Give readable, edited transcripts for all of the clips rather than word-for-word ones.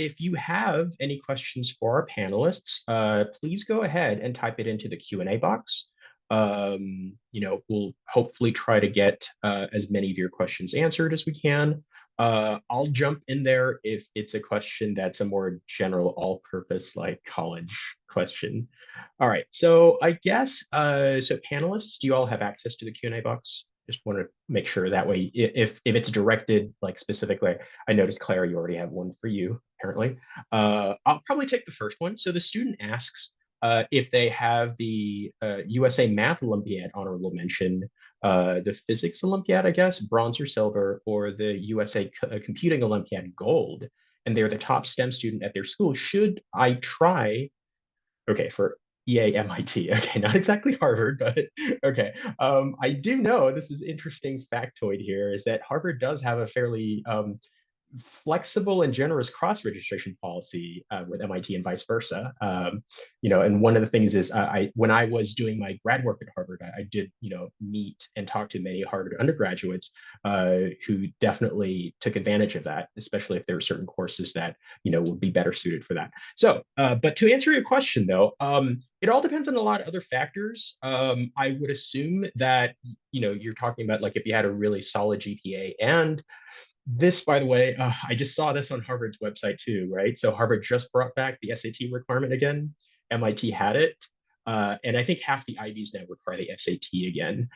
if you have any questions for our panelists, please go ahead and type it into the Q&A box. We'll hopefully try to get as many of your questions answered as we can. I'll jump in there if it's a question that's a more general, all-purpose, like college question. All right, so I guess, so panelists, do you all have access to the Q&A box? Just want to make sure that way, if it's directed like specifically, I noticed Claire, you already have one for you, apparently. I'll probably take the first one. So the student asks if they have the USA Math Olympiad honorable mention, the Physics Olympiad, I guess, bronze or silver, or the USA Computing Olympiad gold, and they're the top STEM student at their school. Should I try? Okay, for EA MIT. Okay, not exactly Harvard, but okay. I do know this is interesting factoid here is that Harvard does have a fairly flexible and generous cross-registration policy with MIT and vice versa. And one of the things is when I was doing my grad work at Harvard, I did, meet and talk to many Harvard undergraduates who definitely took advantage of that, especially if there are certain courses that, would be better suited for that. So, but to answer your question though, it all depends on a lot of other factors. I would assume that, you're talking about like if you had a really solid GPA and this, by the way, I just saw this on Harvard's website too, right? So Harvard just brought back the SAT requirement again. MIT had it. And I think half the Ivies now require the SAT again.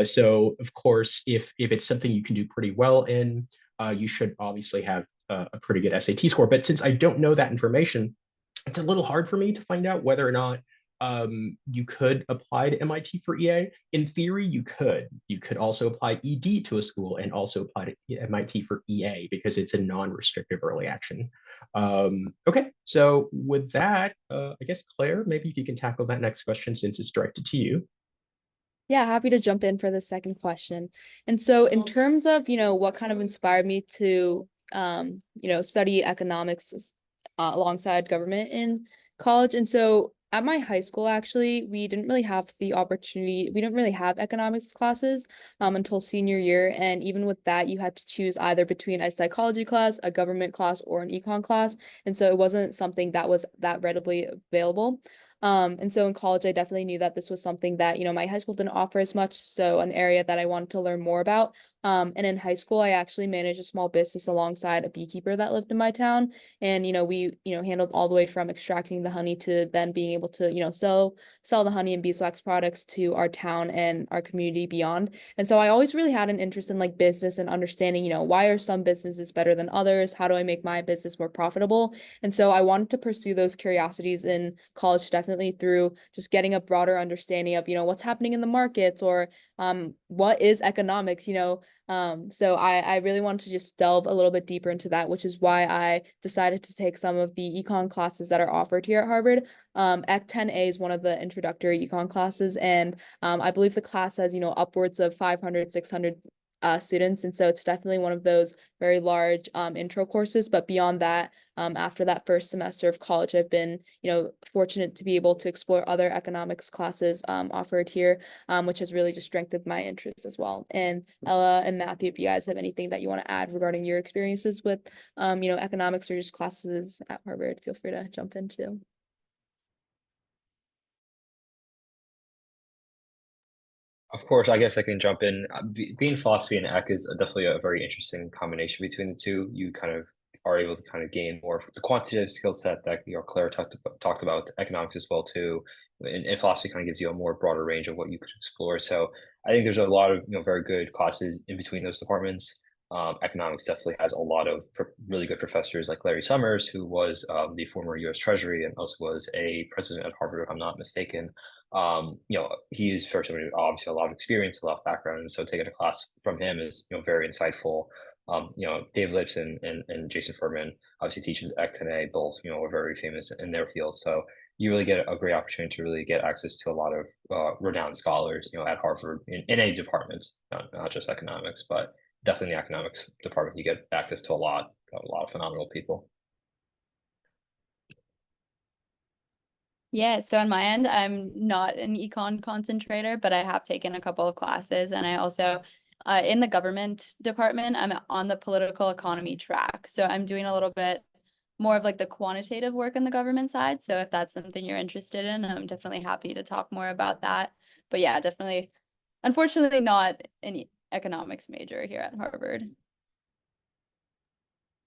So of course, if it's something you can do pretty well in, you should obviously have a pretty good SAT score. But since I don't know that information, it's a little hard for me to find out whether or not you could apply to MIT for EA. In theory, you could. You could also apply ED to a school and also apply to MIT for EA because it's a non-restrictive early action. Okay, so with that, I guess Claire, maybe if you can tackle that next question since it's directed to you. Yeah, happy to jump in for the second question. And so in terms of, what kind of inspired me to, study economics alongside government in college. And so at my high school, actually, we didn't really have the opportunity. We didn't really have economics classes until senior year. And even with that, you had to choose either between a psychology class, a government class, or an econ class. And so it wasn't something that was that readily available. And so in college, I definitely knew that this was something that, my high school didn't offer as much. So an area that I wanted to learn more about. And in high school, I actually managed a small business alongside a beekeeper that lived in my town. And, we, handled all the way from extracting the honey to then being able to, sell the honey and beeswax products to our town and our community beyond. And so I always really had an interest in like business and understanding, why are some businesses better than others? How do I make my business more profitable? And so I wanted to pursue those curiosities in college, definitely through just getting a broader understanding of, what's happening in the markets or what is economics, so I really wanted to just delve a little bit deeper into that, which is why I decided to take some of the econ classes that are offered here at Harvard. Ec 10A is one of the introductory econ classes, and I believe the class has, upwards of 500, 600 students. And so it's definitely one of those very large intro courses. But beyond that, after that first semester of college, I've been, fortunate to be able to explore other economics classes offered here, which has really just strengthened my interest as well. And Ella and Matthew, if you guys have anything that you want to add regarding your experiences with, economics or just classes at Harvard, feel free to jump in too. Of course, I guess I can jump in. Being philosophy and ec is definitely a very interesting combination between the two. You kind of are able to kind of gain more of the quantitative skill set that Claire talked about economics as well too. And philosophy kind of gives you a more broader range of what you could explore. So I think there's a lot of very good classes in between those departments. Economics definitely has a lot of really good professors like Larry Summers, who was the former U.S. Treasury and also was a president at Harvard, if I'm not mistaken. He's for somebody obviously a lot of experience, a lot of background, and so taking a class from him is very insightful. Dave Lips and Jason Furman obviously teach at 10A, both are very famous in their field. So you really get a great opportunity to really get access to a lot of renowned scholars, at Harvard in any department, not just economics, but definitely the economics department. You get access to a lot of phenomenal people. Yeah, so on my end, I'm not an econ concentrator, but I have taken a couple of classes, and I also, in the government department, I'm on the political economy track. So I'm doing a little bit more of like the quantitative work on the government side. So if that's something you're interested in, I'm definitely happy to talk more about that. But yeah, definitely, unfortunately, not an economics major here at Harvard.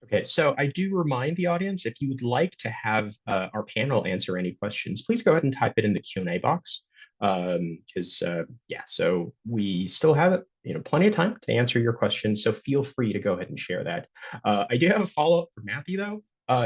Okay, so I do remind the audience, if you would like to have our panel answer any questions, please go ahead and type it in the Q&A box. Because yeah, so we still have plenty of time to answer your questions. So feel free to go ahead and share that. I do have a follow-up for Matthew though.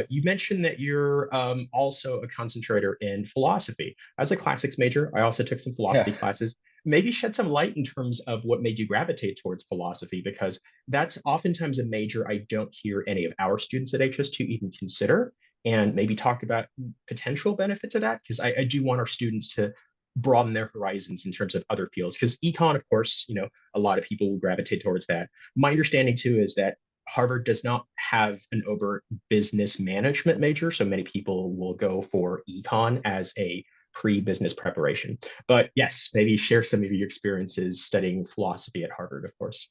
You mentioned that you're also a concentrator in philosophy. As a classics major, I also took some philosophy Yeah. classes. Maybe shed some light in terms of what made you gravitate towards philosophy, because that's oftentimes a major I don't hear any of our students at HS2 even consider, and maybe talk about potential benefits of that, because I do want our students to broaden their horizons in terms of other fields. Because econ, of course, a lot of people will gravitate towards that. My understanding too is that Harvard does not have an overt business management major, so many people will go for econ as a pre-business preparation. But yes, maybe share some of your experiences studying philosophy at Harvard, of course.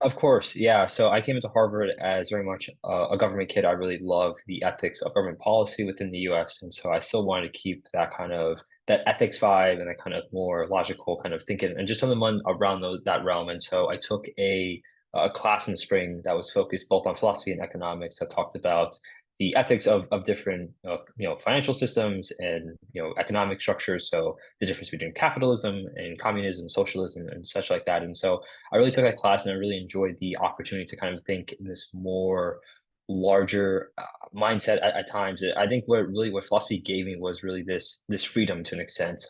Of course, yeah. So I came into Harvard as very much a government kid. I really love the ethics of government policy within the U.S., and so I still wanted to keep that ethics vibe and that kind of more logical kind of thinking and just something around that realm. And so I took a class in the spring that was focused both on philosophy and economics that talked about the ethics of different financial systems and economic structures. So the difference between capitalism and communism, socialism, and such like that. And so I really took that class and I really enjoyed the opportunity to kind of think in this more larger mindset at times. I think what philosophy gave me was really this freedom to an extent,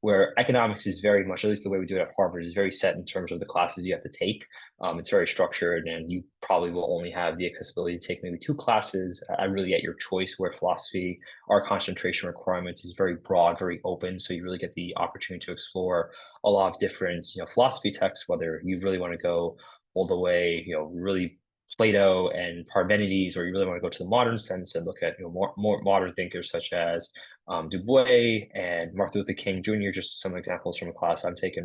where economics is very much, at least the way we do it at Harvard, is very set in terms of the classes you have to take. It's very structured, and you probably will only have the accessibility to take maybe 2 classes. I really at your choice. Where philosophy, our concentration requirements is very broad, very open, so you really get the opportunity to explore a lot of different philosophy texts, whether you really want to go all the way really Plato and Parmenides, or you really want to go to the modern sense and look at more modern thinkers such as Du Bois and Martin Luther King Jr. Just some examples from a class I'm taking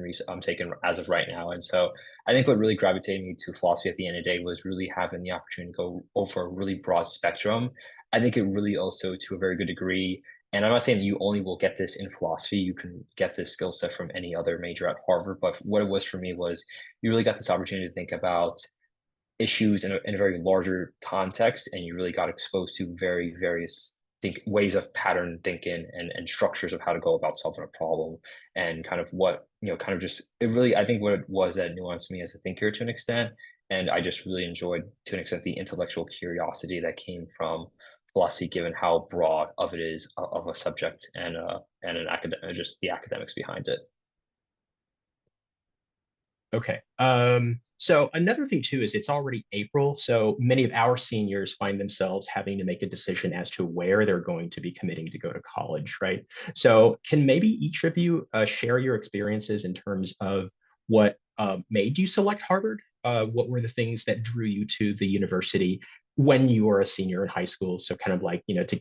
as of right now. And so I think what really gravitated me to philosophy at the end of the day was really having the opportunity to go over a really broad spectrum. I think it really also, to a very good degree, and I'm not saying that you only will get this in philosophy, you can get this skill set from any other major at Harvard, but what it was for me was you really got this opportunity to think about issues in a very larger context, and you really got exposed to very various ways of pattern thinking and structures of how to go about solving a problem, and kind of what kind of just it really, I think what it was that nuanced me as a thinker to an extent, and I just really enjoyed to an extent the intellectual curiosity that came from philosophy, given how broad of it is of a subject and an academic, just the academics behind it. Okay. So another thing too is it's already April, so many of our seniors find themselves having to make a decision as to where they're going to be committing to go to college, right? So can maybe each of you share your experiences in terms of what made you select Harvard? What were the things that drew you to the university when you were a senior in high school? So kind of like, to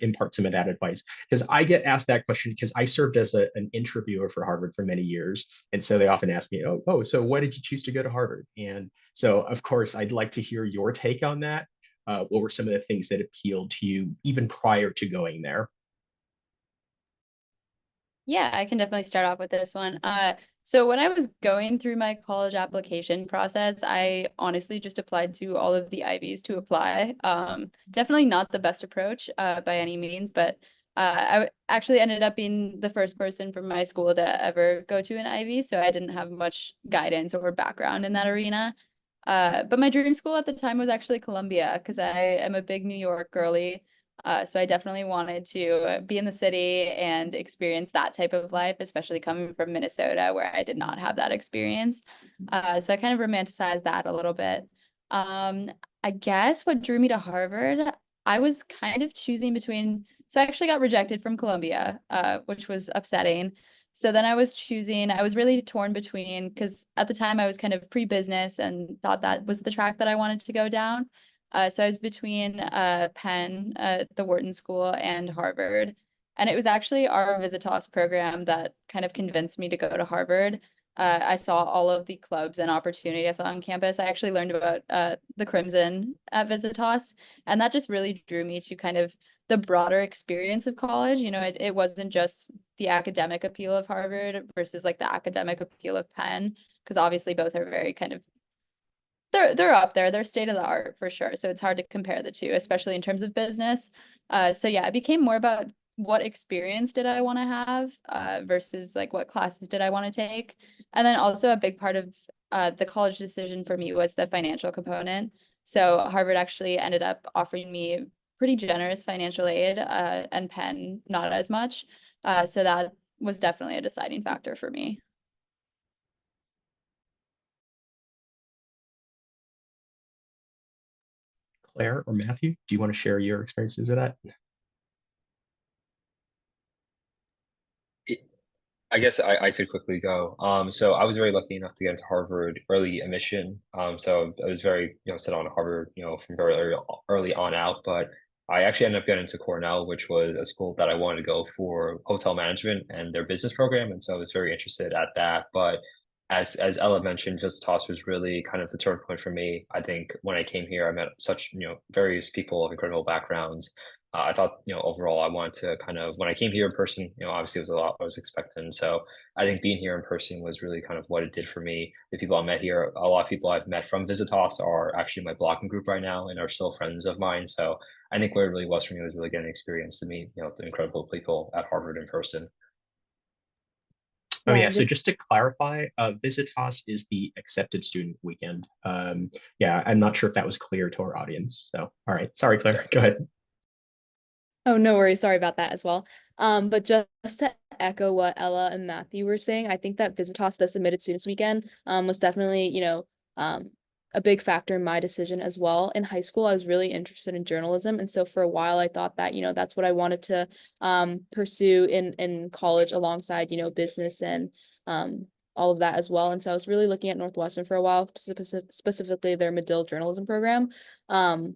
impart some of that advice. Because I get asked that question because I served as an interviewer for Harvard for many years. And so they often ask me, oh, so why did you choose to go to Harvard? And so, of course, I'd like to hear your take on that. What were some of the things that appealed to you even prior to going there? Yeah, I can definitely start off with this one. So when I was going through my college application process, I honestly just applied to all of the Ivies to apply. Definitely not the best approach by any means, but actually ended up being the first person from my school to ever go to an Ivy, so I didn't have much guidance or background in that arena. But my dream school at the time was actually Columbia, because I am a big New York girly. So I definitely wanted to be in the city and experience that type of life, especially coming from Minnesota, where I did not have that experience. So I kind of romanticized that a little bit. I guess what drew me to Harvard, I was kind of choosing between, so I actually got rejected from Columbia, which was upsetting. So then I was really torn between, because at the time I was kind of pre-business and thought that was the track that I wanted to go down. So I was between Penn, the Wharton School, and Harvard. And it was actually our Visitas program that kind of convinced me to go to Harvard. I saw all of the clubs and opportunities on campus. I actually learned about the Crimson at Visitas, and that just really drew me to kind of the broader experience of college. You know, it wasn't just the academic appeal of Harvard versus like the academic appeal of Penn, because obviously both are very kind of they're up there, they're state of the art for sure. So it's hard to compare the two, especially in terms of business. So yeah, it became more about what experience did I want to have versus like what classes did I want to take. And then also a big part of the college decision for me was the financial component. So Harvard actually ended up offering me pretty generous financial aid, and Penn not as much. So that was definitely a deciding factor for me. Claire or Matthew, do you want to share your experiences with that? I guess I could quickly go. So I was very lucky enough to get into Harvard early admission. So I was very, set on Harvard, from very early on out. But I actually ended up getting into Cornell, which was a school that I wanted to go for hotel management and their business program. And so I was very interested at that. But as Ella mentioned, just toss was really kind of the turning point for me. I think when I came here, I met such, various people of incredible backgrounds. I thought, overall, I wanted to kind of, when I came here in person, obviously it was a lot I was expecting. So I think being here in person was really kind of what it did for me. The people I met here, a lot of people I've met from Visitas are actually my blocking group right now and are still friends of mine. So I think what it really was for me was really getting experience to meet, the incredible people at Harvard in person. Oh Yeah, yeah, so just to clarify, Visitas is the accepted student weekend. Yeah, I'm not sure if that was clear to our audience. So, all right, sorry, Claire, go ahead. Oh, no worries. Sorry about that as well. But just to echo what Ella and Matthew were saying, I think that Visitas, the Submitted Students Weekend, was definitely, a big factor in my decision as well. In high school, I was really interested in journalism. And so for a while, I thought that, that's what I wanted to pursue in college alongside, business and all of that as well. And so I was really looking at Northwestern for a while, specifically their Medill journalism program,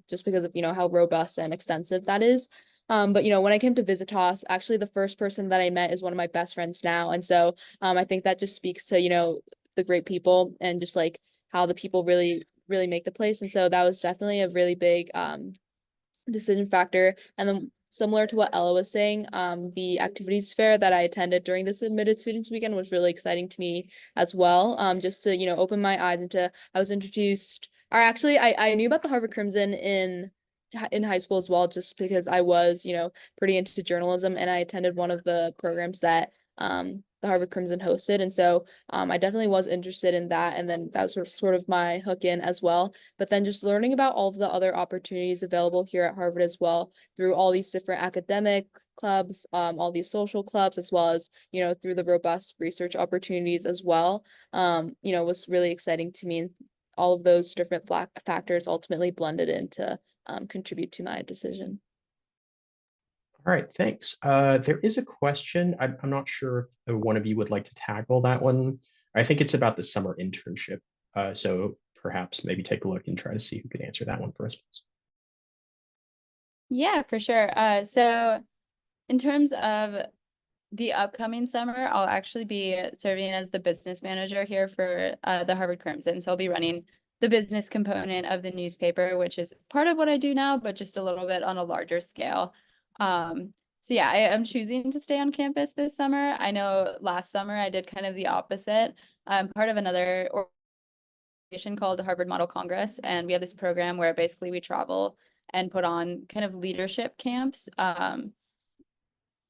just because of, how robust and extensive that is. But when I came to Visitas, actually the first person that I met is one of my best friends now. And so I think that just speaks to, the great people and just like how the people really, really make the place. And so that was definitely a really big decision factor. And then similar to what Ella was saying, the activities fair that I attended during the Submitted Students Weekend was really exciting to me as well. Just to, open my eyes into, I was introduced, or actually I knew about the Harvard Crimson in high school as well, just because I was, pretty into journalism and I attended one of the programs that the Harvard Crimson hosted. And so I definitely was interested in that. And then that was sort of my hook in as well. But then just learning about all of the other opportunities available here at Harvard as well, through all these different academic clubs, all these social clubs, as well as, through the robust research opportunities as well, was really exciting to me. And all of those different factors ultimately blended into contribute to my decision. All right, thanks. There is a question. I'm not sure if one of you would like to tackle that one. I think it's about the summer internship. So perhaps maybe take a look and try to see who could answer that one for us. Yeah, for sure. So in terms of the upcoming summer, I'll actually be serving as the business manager here for the Harvard Crimson. So I'll be running the business component of the newspaper, which is part of what I do now, but just a little bit on a larger scale. So yeah, I am choosing to stay on campus this summer. I know last summer I did kind of the opposite. I'm part of another organization called the Harvard Model Congress, and we have this program where basically we travel and put on kind of leadership camps.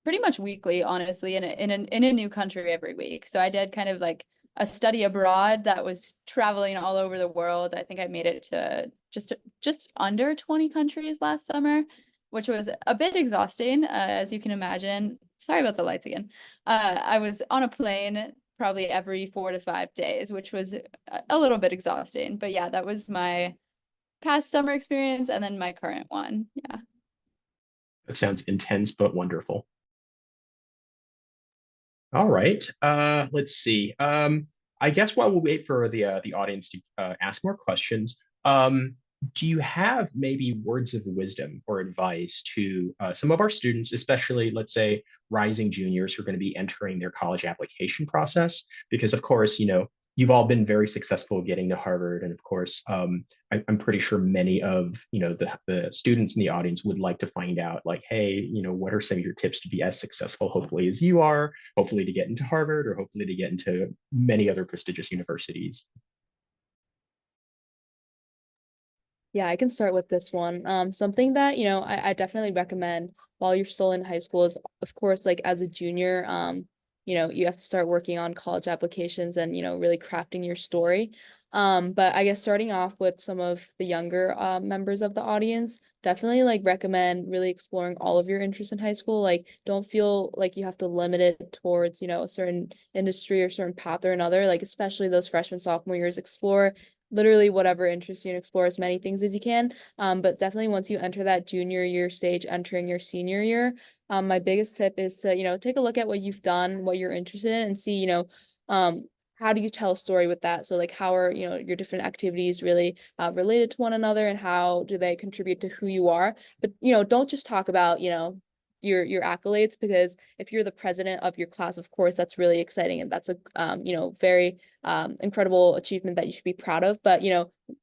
Pretty much weekly, honestly, in a new country every week. So I did kind of like a study abroad that was traveling all over the world. I think I made it to just under 20 countries last summer, which was a bit exhausting, as you can imagine. Sorry about the lights again. I was on a plane probably every 4 to 5 days, which was a little bit exhausting. But yeah, that was my past summer experience and then my current one. Yeah. That sounds intense but wonderful. All right. Let's see. I guess while we wait for the audience to ask more questions, do you have maybe words of wisdom or advice to some of our students, especially, let's say, rising juniors who are going to be entering their college application process? Because, of course, you've all been very successful getting to Harvard, and of course, I'm pretty sure many of the students in the audience would like to find out, like, hey, what are some of your tips to be as successful, hopefully, as you are, hopefully to get into Harvard, or hopefully to get into many other prestigious universities. Yeah, I can start with this one. Something that, I definitely recommend while you're still in high school is, of course, like as a junior, you have to start working on college applications and, really crafting your story. But I guess starting off with some of the younger members of the audience, definitely like recommend really exploring all of your interests in high school. Like, don't feel like you have to limit it towards, a certain industry or certain path or another. Like, especially those freshman, sophomore years, explore literally whatever interests you and explore as many things as you can. But definitely once you enter that junior year stage, entering your senior year, my biggest tip is to, take a look at what you've done, what you're interested in, and see, how do you tell a story with that? So like how are, your different activities really related to one another, and how do they contribute to who you are? But, don't just talk about, your accolades, because if you're the president of your class, of course, that's really exciting, and that's a very incredible achievement that you should be proud of. But,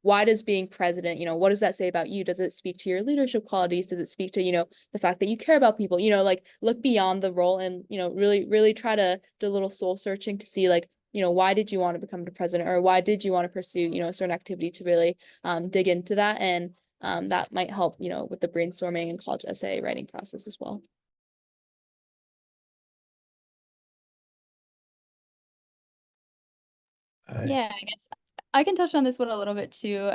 why does being president, what does that say about you? Does it speak to your leadership qualities? Does it speak to, the fact that you care about people? Like look beyond the role and, really, really try to do a little soul searching to see like, why did you want to become the president, or why did you want to pursue, a certain activity, to really dig into that. And that might help, with the brainstorming and college essay writing process as well. Yeah, I guess I can touch on this one a little bit too.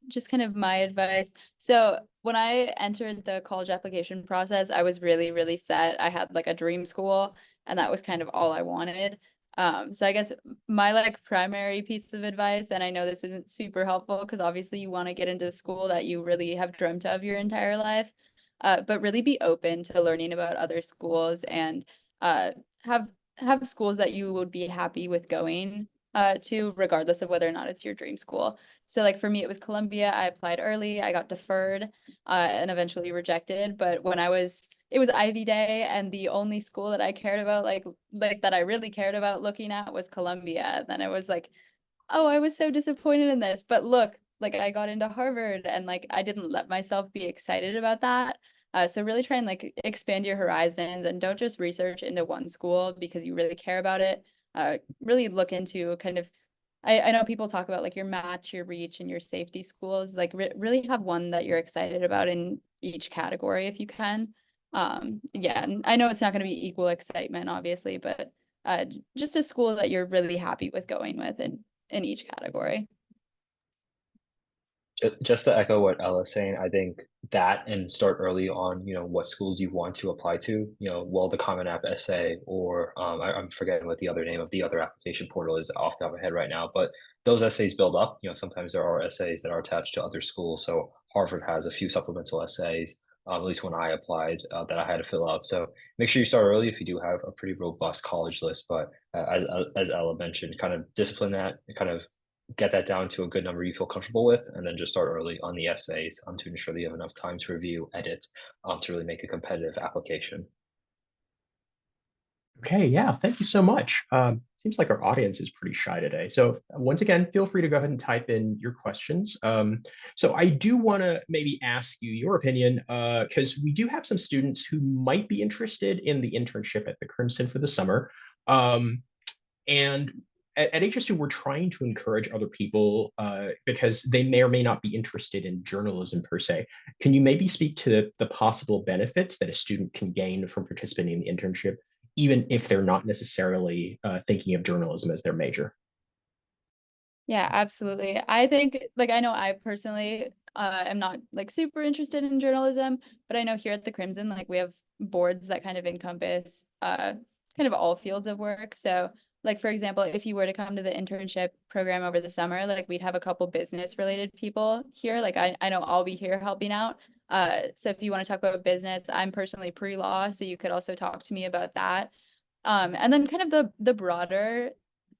Just kind of my advice. So when I entered the college application process, I was really, really set. I had like a dream school, and that was kind of all I wanted. So I guess my like primary piece of advice, and I know this isn't super helpful because obviously you want to get into the school that you really have dreamt of your entire life, but really be open to learning about other schools, and uh, have have schools that you would be happy with going to, regardless of whether or not it's your dream school. So like for me, it was Columbia. I applied early, I got deferred, and eventually rejected. But when it was Ivy Day, and the only school that I cared about, like that I really cared about looking at, was Columbia. And then it was like, oh, I was so disappointed in this. But look, like I got into Harvard, and like I didn't let myself be excited about that. So really try and like expand your horizons, and don't just research into one school because you really care about it. Really look into kind of, I know people talk about like your match, your reach, and your safety schools. Like really have one that you're excited about in each category if you can. Yeah, and I know it's not going to be equal excitement, obviously, but just a school that you're really happy with going with in each category. Just to echo what Ella's saying, I think that, and start early on, what schools you want to apply to, well, the Common App essay, or I'm forgetting what the other name of the other application portal is off the top of my head right now, but those essays build up. Sometimes there are essays that are attached to other schools. So Harvard has a few supplemental essays, at least when I applied, that I had to fill out. So make sure you start early if you do have a pretty robust college list. But as Ella mentioned, kind of discipline that, kind of get that down to a good number you feel comfortable with, and then just start early on the essays, to ensure that you have enough time to review, edit, to really make a competitive application. Okay, yeah, thank you so much. Seems like our audience is pretty shy today. So once again, feel free to go ahead and type in your questions. So I do want to maybe ask you your opinion, because we do have some students who might be interested in the internship at the Crimson for the summer. And at HS2, we're trying to encourage other people because they may or may not be interested in journalism per se. Can you maybe speak to the possible benefits that a student can gain from participating in the internship, even if they're not necessarily thinking of journalism as their major? Yeah, absolutely. I think, like, I know I personally am not like super interested in journalism, but I know here at the Crimson, like, we have boards that kind of encompass kind of all fields of work. So, like, for example, if you were to come to the internship program over the summer, like, we'd have a couple business related people here. Like, I know I'll be here helping out. So if you want to talk about business, I'm personally pre-law, so you could also talk to me about that. And then kind of the broader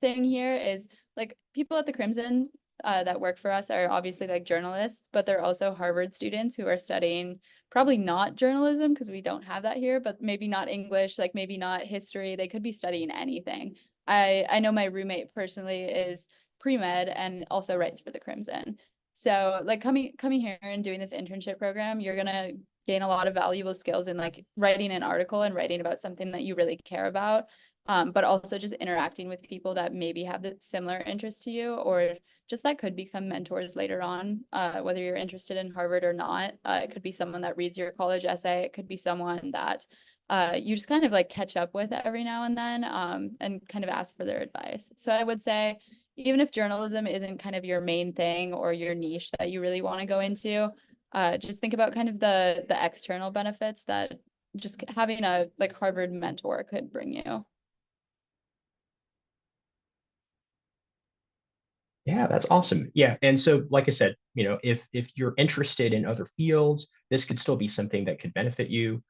thing here is like people at the Crimson, that work for us are obviously like journalists, but they're also Harvard students who are studying probably not journalism because we don't have that here, but maybe not English, like maybe not history. They could be studying anything. I know my roommate personally is pre-med and also writes for the Crimson. So like coming here and doing this internship program, you're gonna gain a lot of valuable skills in like writing an article and writing about something that you really care about. But also just interacting with people that maybe have the similar interest to you, or just that could become mentors later on, whether you're interested in Harvard or not. It could be someone that reads your college essay. It could be someone that you just kind of like catch up with every now and then, and kind of ask for their advice. So I would say, even if journalism isn't kind of your main thing or your niche that you really want to go into, just think about kind of the external benefits that just having a like Harvard mentor could bring you. Yeah, that's awesome. Yeah, and so like I said, if you're interested in other fields, this could still be something that could benefit you.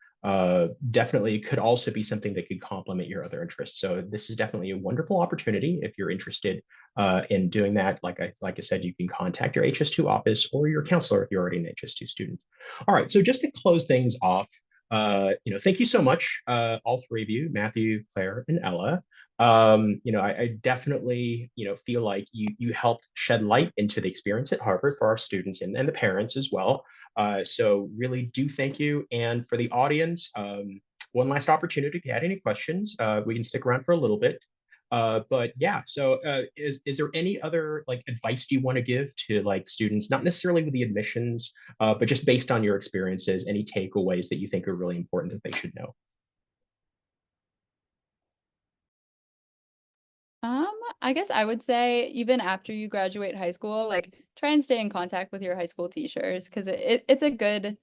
Definitely, it could also be something that could complement your other interests. So this is definitely a wonderful opportunity if you're interested in doing that. Like I said, you can contact your HS2 office or your counselor if you're already an HS2 student. All right, so just to close things off, thank you so much, all three of you, Matthew, Claire, and Ella. I definitely, feel like you helped shed light into the experience at Harvard for our students and the parents as well. So really do thank you. And for the audience, one last opportunity. If you had any questions, we can stick around for a little bit. But yeah, so is there any other like advice do you want to give to like students, not necessarily with the admissions, but just based on your experiences, any takeaways that you think are really important that they should know? I guess I would say even after you graduate high school, like try and stay in contact with your high school teachers because it's a good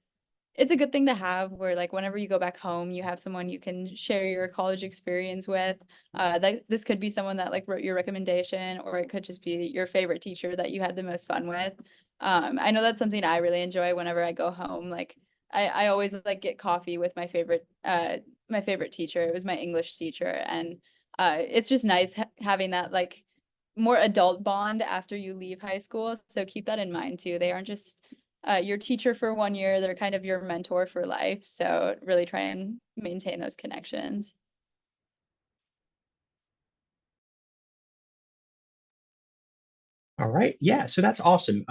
thing to have where like whenever you go back home, you have someone you can share your college experience with. That this could be someone that like wrote your recommendation, or it could just be your favorite teacher that you had the most fun with. I know that's something I really enjoy whenever I go home. Like I always like get coffee with my favorite teacher. It was my English teacher, and it's just nice having that like more adult bond after you leave high school. So keep that in mind too. They aren't just your teacher for 1 year, they're kind of your mentor for life. So really try and maintain those connections. All right. Yeah, so that's awesome.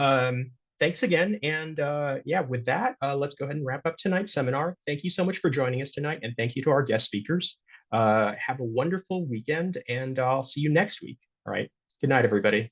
Thanks again. And yeah, with that, let's go ahead and wrap up tonight's seminar. Thank you so much for joining us tonight. And thank you to our guest speakers. Have a wonderful weekend, and I'll see you next week. All right. Good night, everybody.